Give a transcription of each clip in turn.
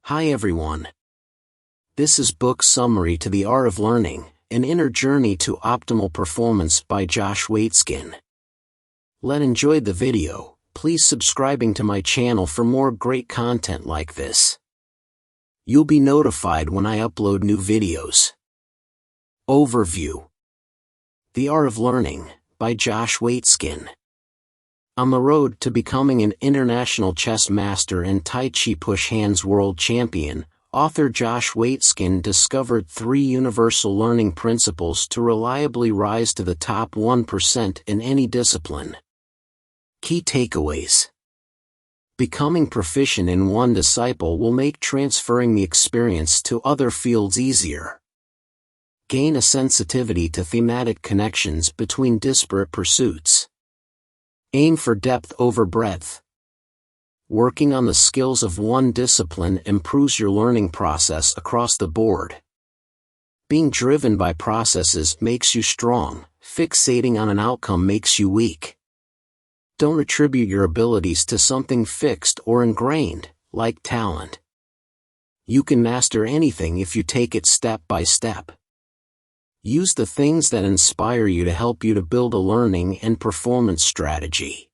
Hi everyone. This is Book Summary to the Art of Learning, An Inner Journey to Optimal Performance by Josh Waitzkin. Let's enjoy the video. Please subscribing to my channel for more great content like this. You'll be notified when I upload new videos. Overview. The Art of Learning, by Josh Waitzkin. On the road to becoming an international chess master and Tai Chi push hands world champion, author Josh Waitzkin discovered 3 universal learning principles to reliably rise to the top 1% in any discipline. Key takeaways. Becoming proficient in one disciple will make transferring the experience to other fields easier. Gain a sensitivity to thematic connections between disparate pursuits. Aim for depth over breadth. Working on the skills of one discipline improves your learning process across the board. Being driven by processes makes you strong, fixating on an outcome makes you weak. Don't attribute your abilities to something fixed or ingrained, like talent. You can master anything if you take it step by step. Use the things that inspire you to help you to build a learning and performance strategy.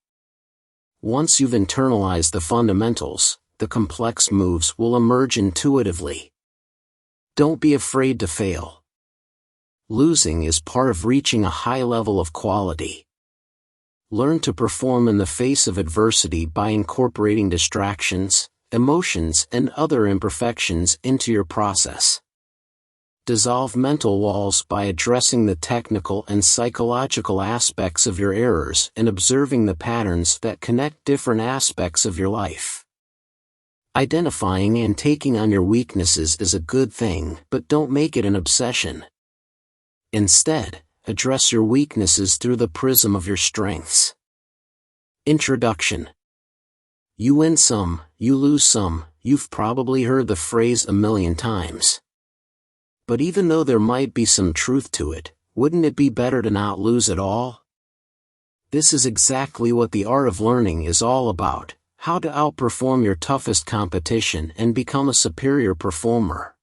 Once you've internalized the fundamentals, the complex moves will emerge intuitively. Don't be afraid to fail. Losing is part of reaching a high level of quality. Learn to perform in the face of adversity by incorporating distractions, emotions, and other imperfections into your process. Dissolve mental walls by addressing the technical and psychological aspects of your errors and observing the patterns that connect different aspects of your life. Identifying and taking on your weaknesses is a good thing, but don't make it an obsession. Instead, address your weaknesses through the prism of your strengths. Introduction. You win some, you lose some. You've probably heard the phrase a million times. But even though there might be some truth to it, wouldn't it be better to not lose at all? This is exactly what the art of learning is all about: how to outperform your toughest competition and become a superior performer.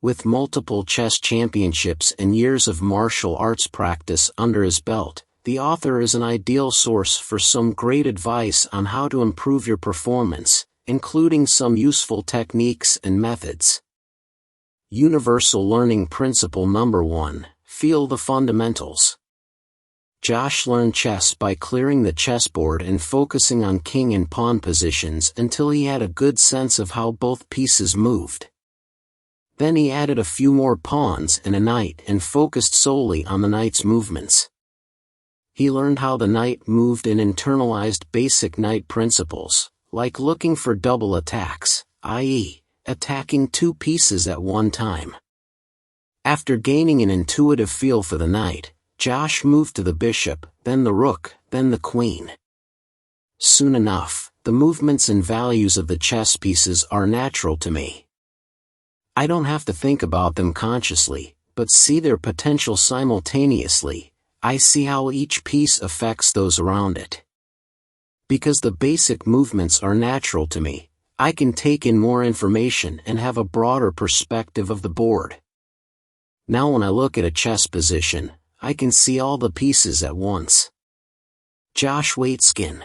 With multiple chess championships and years of martial arts practice under his belt, the author is an ideal source for some great advice on how to improve your performance, including some useful techniques and methods. Universal Learning Principle Number 1, Feel the Fundamentals. Josh learned chess by clearing the chessboard and focusing on king and pawn positions until he had a good sense of how both pieces moved. Then he added a few more pawns and a knight and focused solely on the knight's movements. He learned how the knight moved and internalized basic knight principles, like looking for double attacks, i.e., attacking 2 pieces at one time. After gaining an intuitive feel for the knight, Josh moved to the bishop, then the rook, then the queen. Soon enough, the movements and values of the chess pieces are natural to me. I don't have to think about them consciously, but see their potential simultaneously. I see how each piece affects those around it. Because the basic movements are natural to me, I can take in more information and have a broader perspective of the board. Now when I look at a chess position, I can see all the pieces at once. Josh Waitzkin.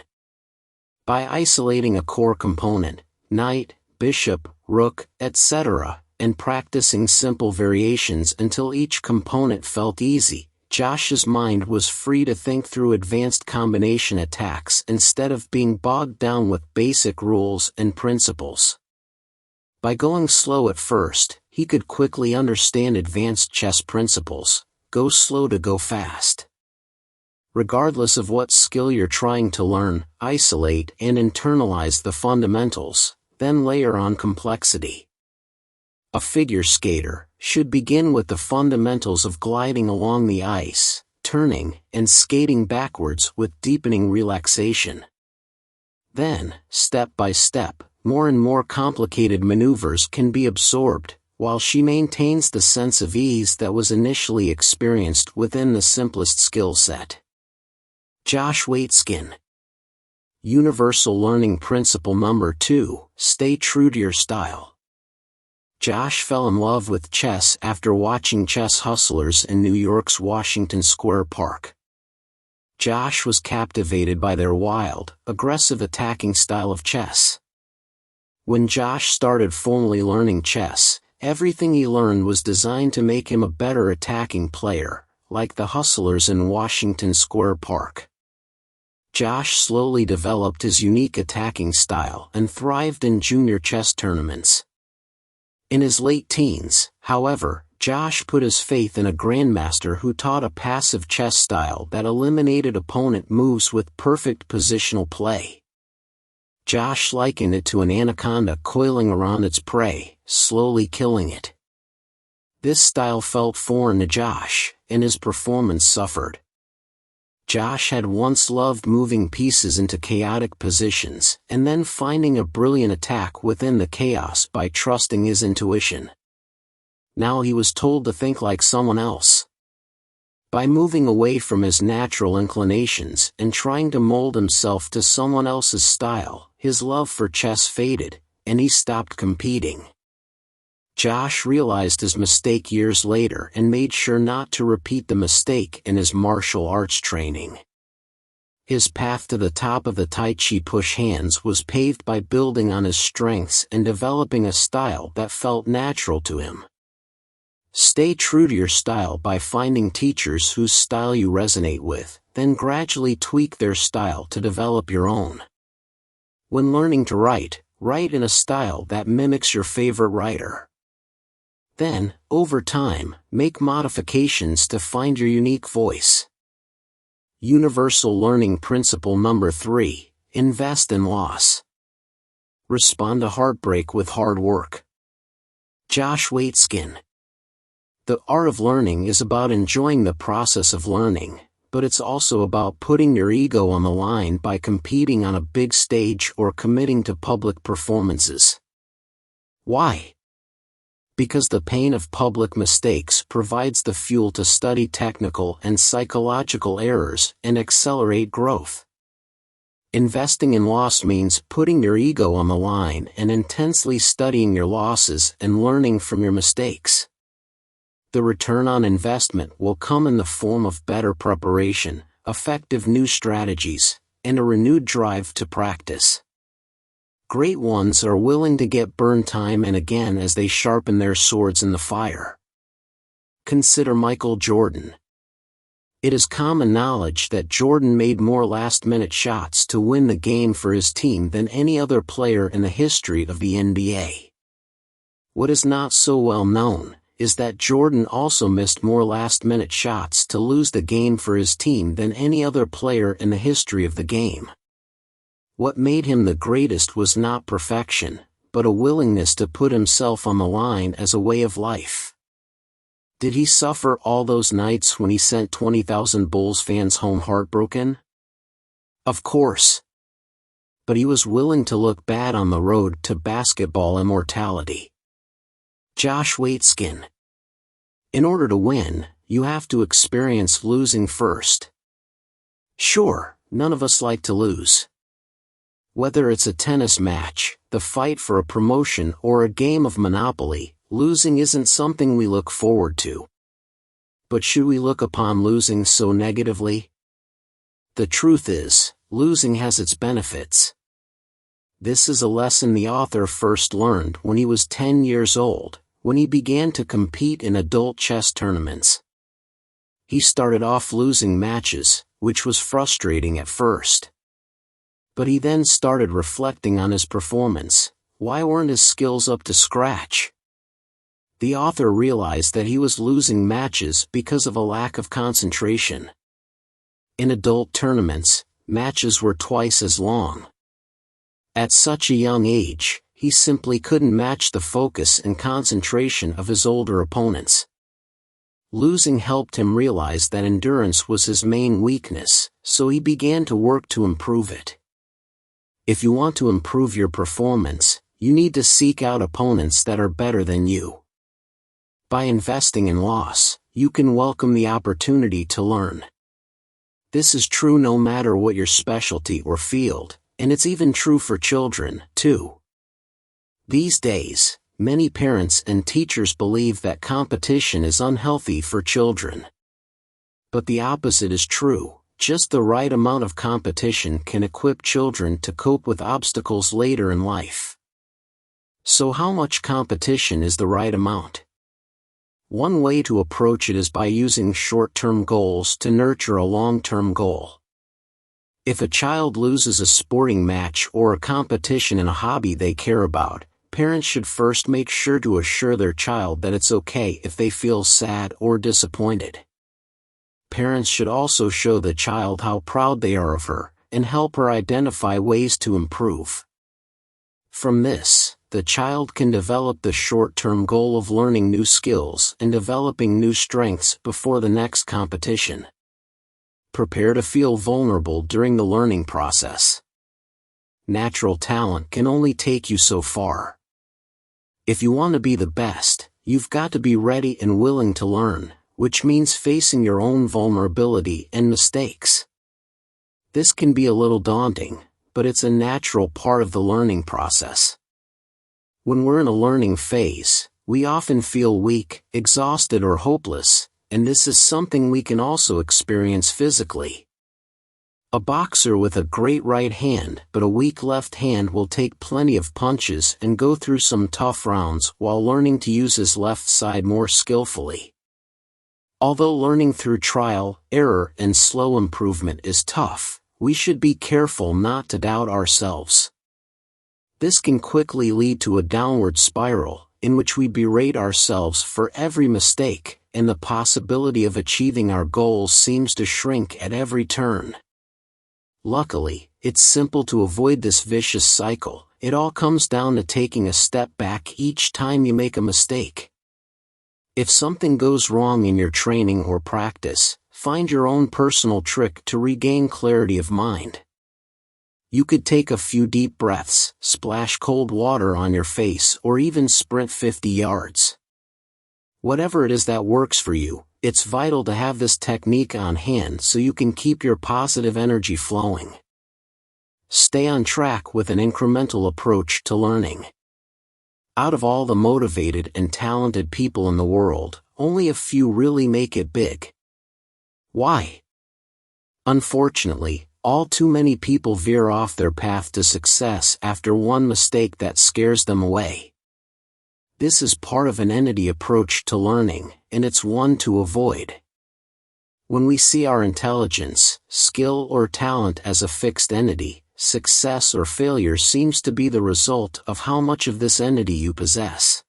By isolating a core component, knight, bishop, rook, etc., and practicing simple variations until each component felt easy, Josh's mind was free to think through advanced combination attacks instead of being bogged down with basic rules and principles. By going slow at first, he could quickly understand advanced chess principles: go slow to go fast. Regardless of what skill you're trying to learn, isolate and internalize the fundamentals, then layer on complexity. A figure skater should begin with the fundamentals of gliding along the ice, turning, and skating backwards with deepening relaxation. Then, step by step, more and more complicated maneuvers can be absorbed, while she maintains the sense of ease that was initially experienced within the simplest skill set. Josh Waitzkin. Universal Learning Principle Number 2, Stay true to your style. Josh fell in love with chess after watching chess hustlers in New York's Washington Square Park. Josh was captivated by their wild, aggressive attacking style of chess. When Josh started formally learning chess, everything he learned was designed to make him a better attacking player, like the hustlers in Washington Square Park. Josh slowly developed his unique attacking style and thrived in junior chess tournaments. In his late teens, however, Josh put his faith in a grandmaster who taught a passive chess style that eliminated opponent moves with perfect positional play. Josh likened it to an anaconda coiling around its prey, slowly killing it. This style felt foreign to Josh, and his performance suffered. Josh had once loved moving pieces into chaotic positions and then finding a brilliant attack within the chaos by trusting his intuition. Now he was told to think like someone else. By moving away from his natural inclinations and trying to mold himself to someone else's style, his love for chess faded, and he stopped competing. Josh realized his mistake years later and made sure not to repeat the mistake in his martial arts training. His path to the top of the Tai Chi push hands was paved by building on his strengths and developing a style that felt natural to him. Stay true to your style by finding teachers whose style you resonate with, then gradually tweak their style to develop your own. When learning to write, write in a style that mimics your favorite writer. Then, over time, make modifications to find your unique voice. Universal learning principle number 3, invest in loss. Respond to heartbreak with hard work. Josh Waitzkin. The art of learning is about enjoying the process of learning, but it's also about putting your ego on the line by competing on a big stage or committing to public performances. Why? Because the pain of public mistakes provides the fuel to study technical and psychological errors and accelerate growth. Investing in loss means putting your ego on the line and intensely studying your losses and learning from your mistakes. The return on investment will come in the form of better preparation, effective new strategies, and a renewed drive to practice. Great ones are willing to get burned time and again as they sharpen their swords in the fire. Consider Michael Jordan. It is common knowledge that Jordan made more last-minute shots to win the game for his team than any other player in the history of the NBA. What is not so well known is that Jordan also missed more last-minute shots to lose the game for his team than any other player in the history of the game. What made him the greatest was not perfection, but a willingness to put himself on the line as a way of life. Did he suffer all those nights when he sent 20,000 Bulls fans home heartbroken? Of course. But he was willing to look bad on the road to basketball immortality. Josh Waitzkin. In order to win, you have to experience losing first. Sure, none of us like to lose. Whether it's a tennis match, the fight for a promotion, or a game of Monopoly, losing isn't something we look forward to. But should we look upon losing so negatively? The truth is, losing has its benefits. This is a lesson the author first learned when he was 10 years old, when he began to compete in adult chess tournaments. He started off losing matches, which was frustrating at first. But he then started reflecting on his performance. Why weren't his skills up to scratch? The author realized that he was losing matches because of a lack of concentration. In adult tournaments, matches were twice as long. At such a young age, he simply couldn't match the focus and concentration of his older opponents. Losing helped him realize that endurance was his main weakness, so he began to work to improve it. If you want to improve your performance, you need to seek out opponents that are better than you. By investing in loss, you can welcome the opportunity to learn. This is true no matter what your specialty or field, and it's even true for children, too. These days, Many parents and teachers believe that competition is unhealthy for children. But the opposite is true. Just the right amount of competition can equip children to cope with obstacles later in life. So how much competition is the right amount? One way to approach it is by using short-term goals to nurture a long-term goal. If a child loses a sporting match or a competition in a hobby they care about, parents should first make sure to assure their child that it's okay if they feel sad or disappointed. Parents should also show the child how proud they are of her, and help her identify ways to improve. From this, the child can develop the short-term goal of learning new skills and developing new strengths before the next competition. Prepare to feel vulnerable during the learning process. Natural talent can only take you so far. If you want to be the best, you've got to be ready and willing to learn, which means facing your own vulnerability and mistakes. This can be a little daunting, but it's a natural part of the learning process. When we're in a learning phase, we often feel weak, exhausted, or hopeless, and this is something we can also experience physically. A boxer with a great right hand but a weak left hand will take plenty of punches and go through some tough rounds while learning to use his left side more skillfully. Although learning through trial, error, and slow improvement is tough, we should be careful not to doubt ourselves. This can quickly lead to a downward spiral, in which we berate ourselves for every mistake, and the possibility of achieving our goals seems to shrink at every turn. Luckily, it's simple to avoid this vicious cycle. It all comes down to taking a step back each time you make a mistake. If something goes wrong in your training or practice, find your own personal trick to regain clarity of mind. You could take a few deep breaths, splash cold water on your face, or even sprint 50 yards. Whatever it is that works for you, it's vital to have this technique on hand so you can keep your positive energy flowing. Stay on track with an incremental approach to learning. Out of all the motivated and talented people in the world, only a few really make it big. Why? Unfortunately, all too many people veer off their path to success after one mistake that scares them away. This is part of an entity approach to learning, and it's one to avoid. When we see our intelligence, skill, or talent as a fixed entity, success or failure seems to be the result of how much of this entity you possess.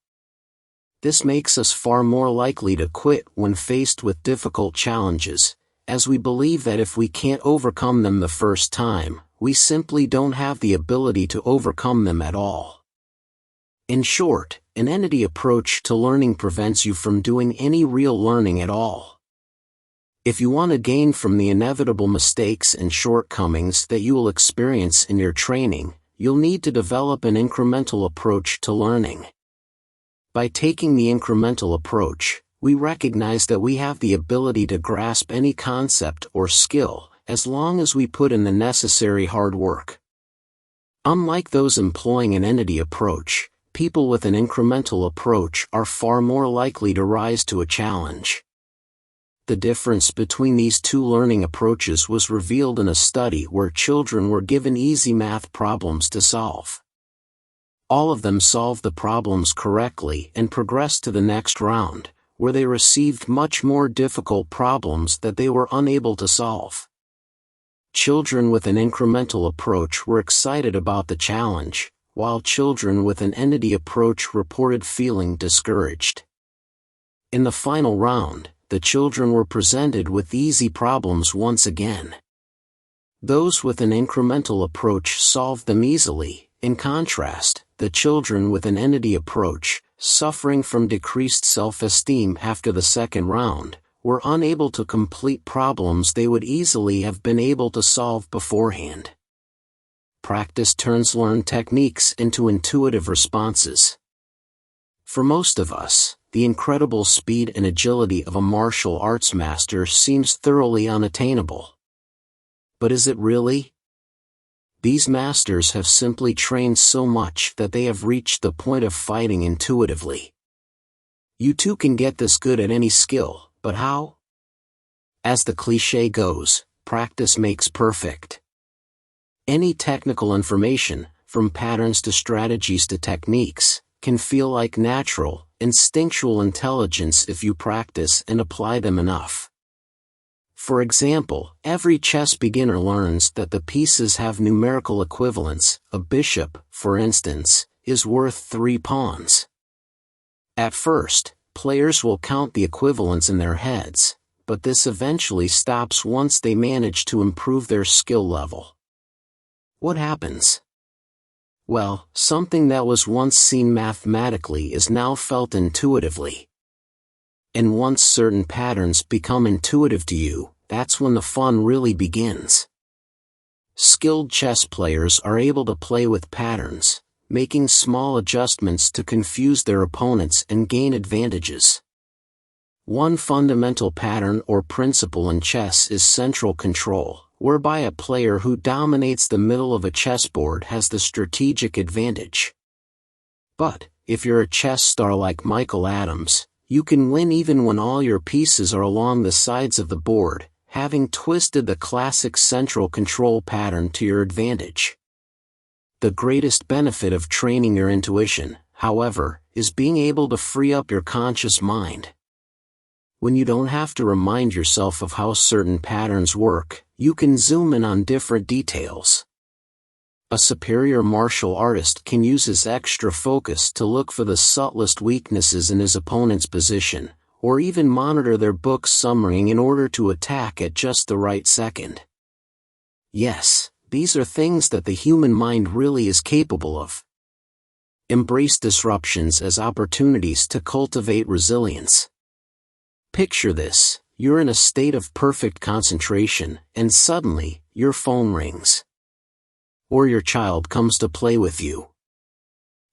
This makes us far more likely to quit when faced with difficult challenges, as we believe that if we can't overcome them the first time, we simply don't have the ability to overcome them at all. In short, an entity approach to learning prevents you from doing any real learning at all. If you want to gain from the inevitable mistakes and shortcomings that you will experience in your training, you'll need to develop an incremental approach to learning. By taking the incremental approach, we recognize that we have the ability to grasp any concept or skill, as long as we put in the necessary hard work. Unlike those employing an entity approach, people with an incremental approach are far more likely to rise to a challenge. The difference between these two learning approaches was revealed in a study where children were given easy math problems to solve. All of them solved the problems correctly and progressed to the next round, where they received much more difficult problems that they were unable to solve. Children with an incremental approach were excited about the challenge, while children with an entity approach reported feeling discouraged. In the final round, the children were presented with easy problems once again. Those with an incremental approach solved them easily. In contrast, the children with an entity approach, suffering from decreased self-esteem after the second round, were unable to complete problems they would easily have been able to solve beforehand. Practice turns learned techniques into intuitive responses. For most of us, the incredible speed and agility of a martial arts master seems thoroughly unattainable. But is it really? These masters have simply trained so much that they have reached the point of fighting intuitively. You too can get this good at any skill, but how? As the cliché goes, practice makes perfect. Any technical information, from patterns to strategies to techniques, can feel like natural, instinctual intelligence if you practice and apply them enough. For example, every chess beginner learns that the pieces have numerical equivalents. A bishop, for instance, is worth 3 pawns. At first, players will count the equivalents in their heads, but this eventually stops once they manage to improve their skill level. What happens? Well, something that was once seen mathematically is now felt intuitively. And once certain patterns become intuitive to you, that's when the fun really begins. Skilled chess players are able to play with patterns, making small adjustments to confuse their opponents and gain advantages. One fundamental pattern or principle in chess is central control, whereby a player who dominates the middle of a chessboard has the strategic advantage. But, if you're a chess star like Michael Adams, you can win even when all your pieces are along the sides of the board, having twisted the classic central control pattern to your advantage. The greatest benefit of training your intuition, however, is being able to free up your conscious mind. When you don't have to remind yourself of how certain patterns work, you can zoom in on different details. A superior martial artist can use his extra focus to look for the subtlest weaknesses in his opponent's position, or even monitor their book summarying in order to attack at just the right second. Yes, these are things that the human mind really is capable of. Embrace disruptions as opportunities to cultivate resilience. Picture this: you're in a state of perfect concentration, and suddenly, your phone rings. Or your child comes to play with you.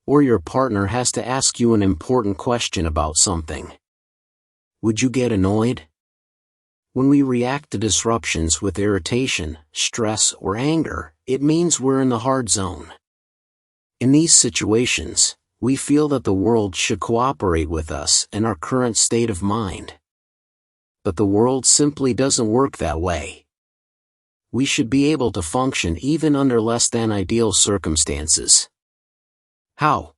Or your partner has to ask you an important question about something. Would you get annoyed? When we react to disruptions with irritation, stress, or anger, it means we're in the hard zone. In these situations, we feel that the world should cooperate with us and our current state of mind. But the world simply doesn't work that way. We should be able to function even under less than ideal circumstances. How?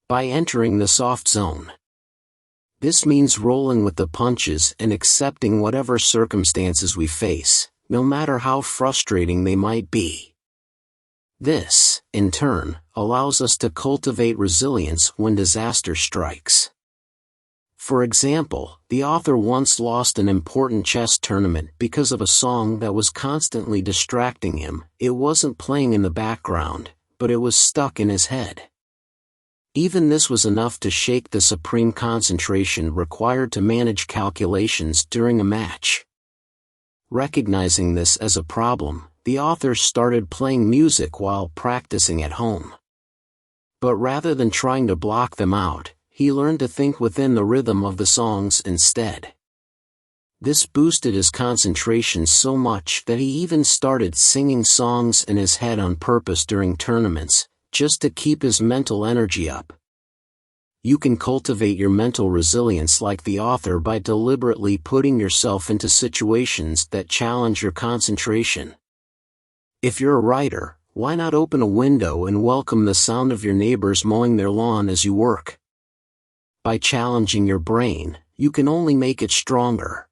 By entering the soft zone. This means rolling with the punches and accepting whatever circumstances we face, no matter how frustrating they might be. This, in turn, allows us to cultivate resilience when disaster strikes. For example, the author once lost an important chess tournament because of a song that was constantly distracting him. It wasn't playing in the background, but it was stuck in his head. Even this was enough to shake the supreme concentration required to manage calculations during a match. Recognizing this as a problem, the author started playing music while practicing at home. But rather than trying to block them out, he learned to think within the rhythm of the songs instead. This boosted his concentration so much that he even started singing songs in his head on purpose during tournaments, just to keep his mental energy up. You can cultivate your mental resilience like the author by deliberately putting yourself into situations that challenge your concentration. If you're a writer, why not open a window and welcome the sound of your neighbors mowing their lawn as you work? By challenging your brain, you can only make it stronger.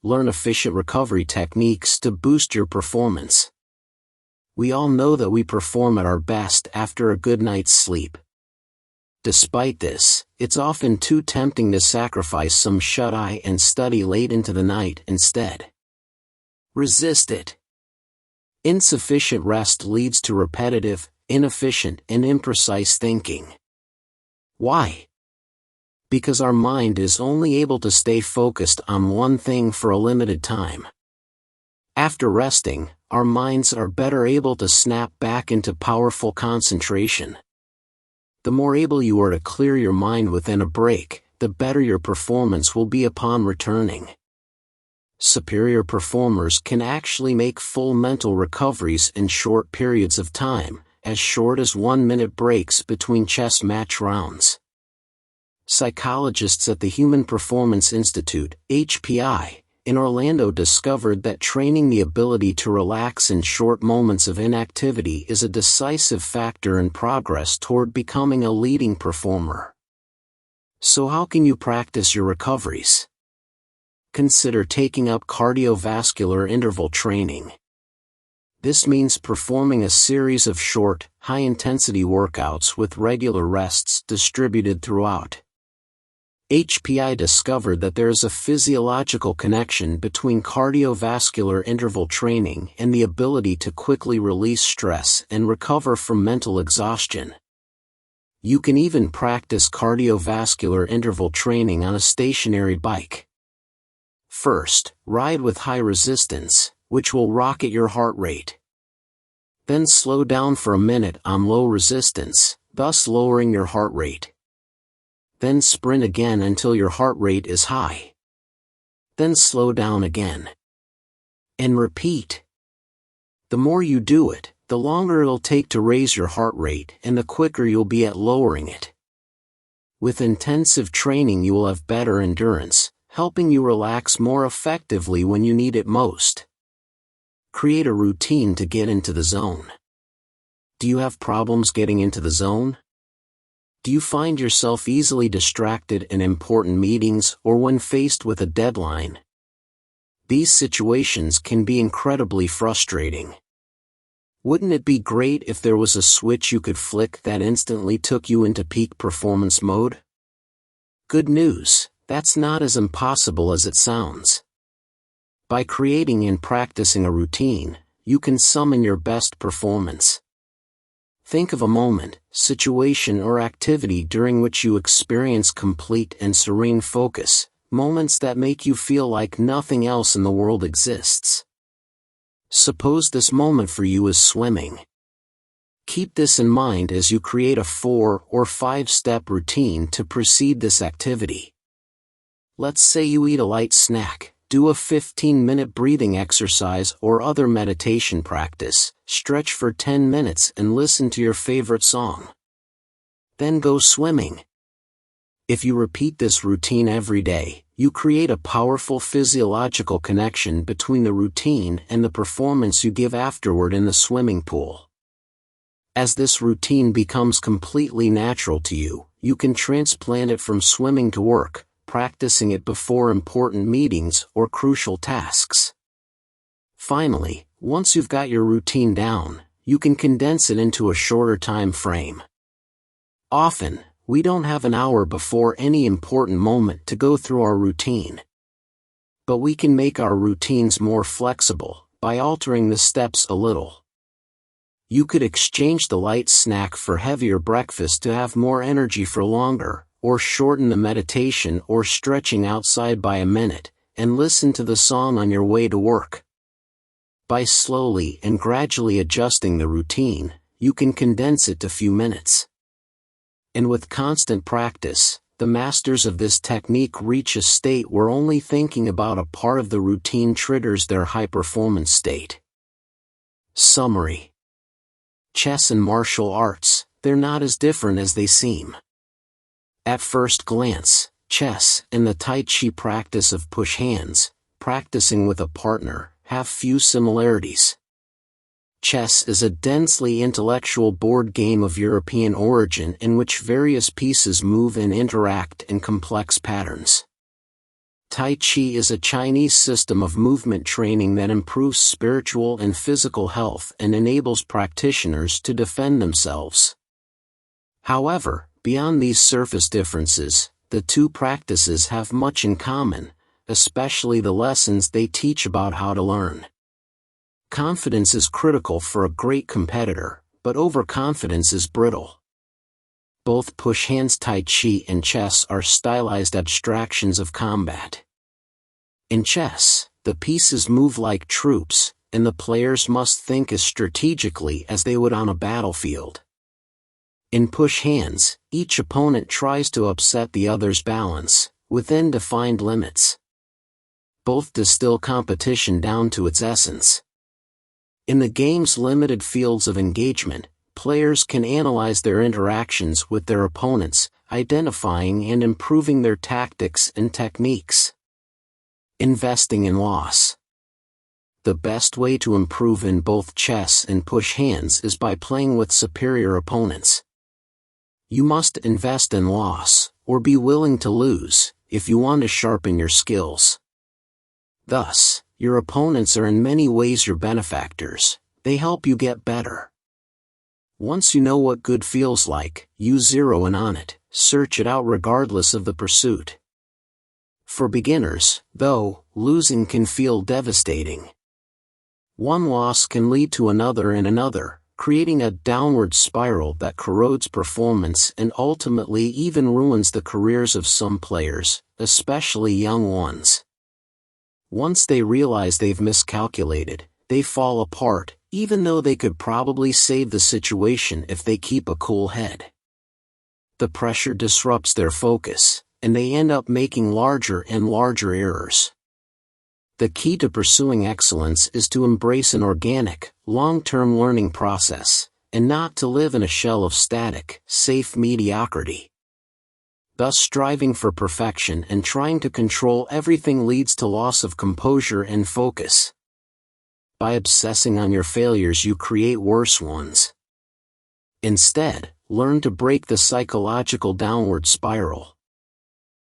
Learn efficient recovery techniques to boost your performance. We all know that we perform at our best after a good night's sleep. Despite this, it's often too tempting to sacrifice some shut-eye and study late into the night instead. Resist it. Insufficient rest leads to repetitive, inefficient, and imprecise thinking. Why? Because our mind is only able to stay focused on one thing for a limited time. After resting, our minds are better able to snap back into powerful concentration. The more able you are to clear your mind within a break, the better your performance will be upon returning. Superior performers can actually make full mental recoveries in short periods of time, as short as 1-minute breaks between chess match rounds. Psychologists at the Human Performance Institute, HPI, in Orlando discovered that training the ability to relax in short moments of inactivity is a decisive factor in progress toward becoming a leading performer. So how can you practice your recoveries? Consider taking up cardiovascular interval training. This means performing a series of short, high-intensity workouts with regular rests distributed throughout. HPI discovered that there is a physiological connection between cardiovascular interval training and the ability to quickly release stress and recover from mental exhaustion. You can even practice cardiovascular interval training on a stationary bike. First, ride with high resistance, which will rocket your heart rate. Then slow down for a minute on low resistance, thus lowering your heart rate. Then sprint again until your heart rate is high. Then slow down again. And repeat. The more you do it, the longer it'll take to raise your heart rate and the quicker you'll be at lowering it. With intensive training you will have better endurance, helping you relax more effectively when you need it most. Create a routine to get into the zone. Do you have problems getting into the zone? Do you find yourself easily distracted in important meetings or when faced with a deadline? These situations can be incredibly frustrating. Wouldn't it be great if there was a switch you could flick that instantly took you into peak performance mode? Good news, that's not as impossible as it sounds. By creating and practicing a routine, you can summon your best performance. Think of a moment, situation or activity during which you experience complete and serene focus, moments that make you feel like nothing else in the world exists. Suppose this moment for you is swimming. Keep this in mind as you create a 4 or 5-step routine to precede this activity. Let's say you eat a light snack, do a 15-minute breathing exercise or other meditation practice, stretch for 10 minutes and listen to your favorite song. Then go swimming. If you repeat this routine every day, you create a powerful physiological connection between the routine and the performance you give afterward in the swimming pool. As this routine becomes completely natural to you, you can transplant it from swimming to work, practicing it before important meetings or crucial tasks. Finally, once you've got your routine down, you can condense it into a shorter time frame. Often, we don't have an hour before any important moment to go through our routine. But we can make our routines more flexible by altering the steps a little. You could exchange the light snack for heavier breakfast to have more energy for longer, or shorten the meditation or stretching outside by a minute, and listen to the song on your way to work. By slowly and gradually adjusting the routine, you can condense it to few minutes. And with constant practice, the masters of this technique reach a state where only thinking about a part of the routine triggers their high-performance state. Summary. Chess and martial arts, they're not as different as they seem. At first glance, chess and the Tai Chi practice of push hands, practicing with a partner, have few similarities. Chess is a densely intellectual board game of European origin in which various pieces move and interact in complex patterns. Tai Chi is a Chinese system of movement training that improves spiritual and physical health and enables practitioners to defend themselves. However, beyond these surface differences, the two practices have much in common, especially the lessons they teach about how to learn. Confidence is critical for a great competitor, but overconfidence is brittle. Both push hands Tai Chi and chess are stylized abstractions of combat. In chess, the pieces move like troops, and the players must think as strategically as they would on a battlefield. In push hands, each opponent tries to upset the other's balance, within defined limits. both distill competition down to its essence. In the game's limited fields of engagement, players can analyze their interactions with their opponents, identifying and improving their tactics and techniques. Investing in loss. The best way to improve in both chess and push hands is by playing with superior opponents. You must invest in loss, or be willing to lose, if you want to sharpen your skills. Thus, your opponents are in many ways your benefactors. They help you get better. Once you know what good feels like, you zero in on it, search it out regardless of the pursuit. For beginners, though, losing can feel devastating. One loss can lead to another and another, creating a downward spiral that corrodes performance and ultimately even ruins the careers of some players, especially young ones. Once they realize they've miscalculated, they fall apart, even though they could probably save the situation if they keep a cool head. The pressure disrupts their focus, and they end up making larger and larger errors. The key to pursuing excellence is to embrace an organic, long-term learning process, and not to live in a shell of static, safe mediocrity. Thus, striving for perfection and trying to control everything leads to loss of composure and focus. By obsessing on your failures, you create worse ones. Instead, learn to break the psychological downward spiral.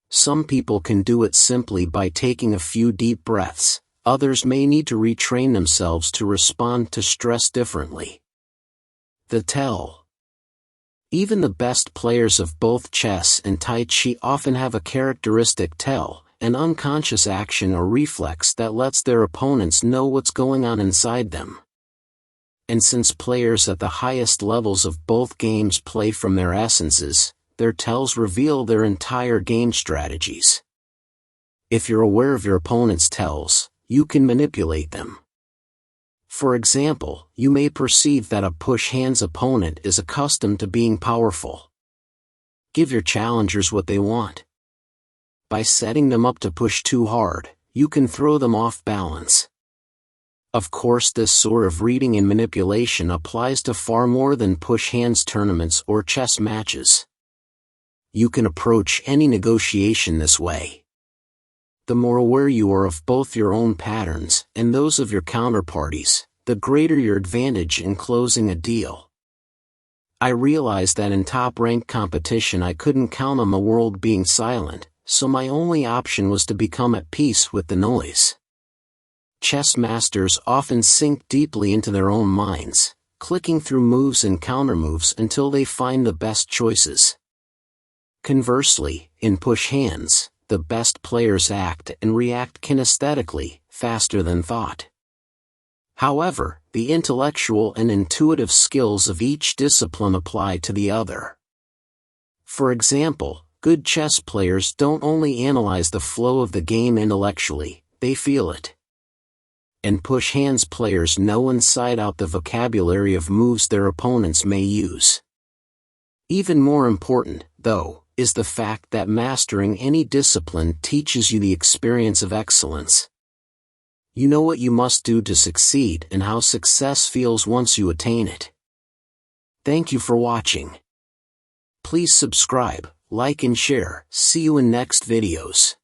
Some people can do it simply by taking a few deep breaths, others may need to retrain themselves to respond to stress differently. The tell. Even the best players of both chess and Tai Chi often have a characteristic tell, an unconscious action or reflex that lets their opponents know what's going on inside them. And since players at the highest levels of both games play from their essences, their tells reveal their entire game strategies. If you're aware of your opponent's tells, you can manipulate them. For example, you may perceive that a push hands opponent is accustomed to being powerful. Give your challengers what they want. By setting them up to push too hard, you can throw them off balance. Of course, this sort of reading and manipulation applies to far more than push hands tournaments or chess matches. You can approach any negotiation this way. The more aware you are of both your own patterns and those of your counterparties, the greater your advantage in closing a deal. I realized that in top-ranked competition I couldn't count on the world being silent, so my only option was to become at peace with the noise. Chess masters often sink deeply into their own minds, clicking through moves and countermoves until they find the best choices. Conversely, in push hands, the best players act and react kinesthetically, faster than thought. However, the intellectual and intuitive skills of each discipline apply to the other. For example, good chess players don't only analyze the flow of the game intellectually, they feel it. And push hands players know inside out the vocabulary of moves their opponents may use. Even more important, though, is the fact that mastering any discipline teaches you the experience of excellence. You know what you must do to succeed and how success feels once you attain it. Thank you for watching. Please subscribe, like and share. See you in next videos.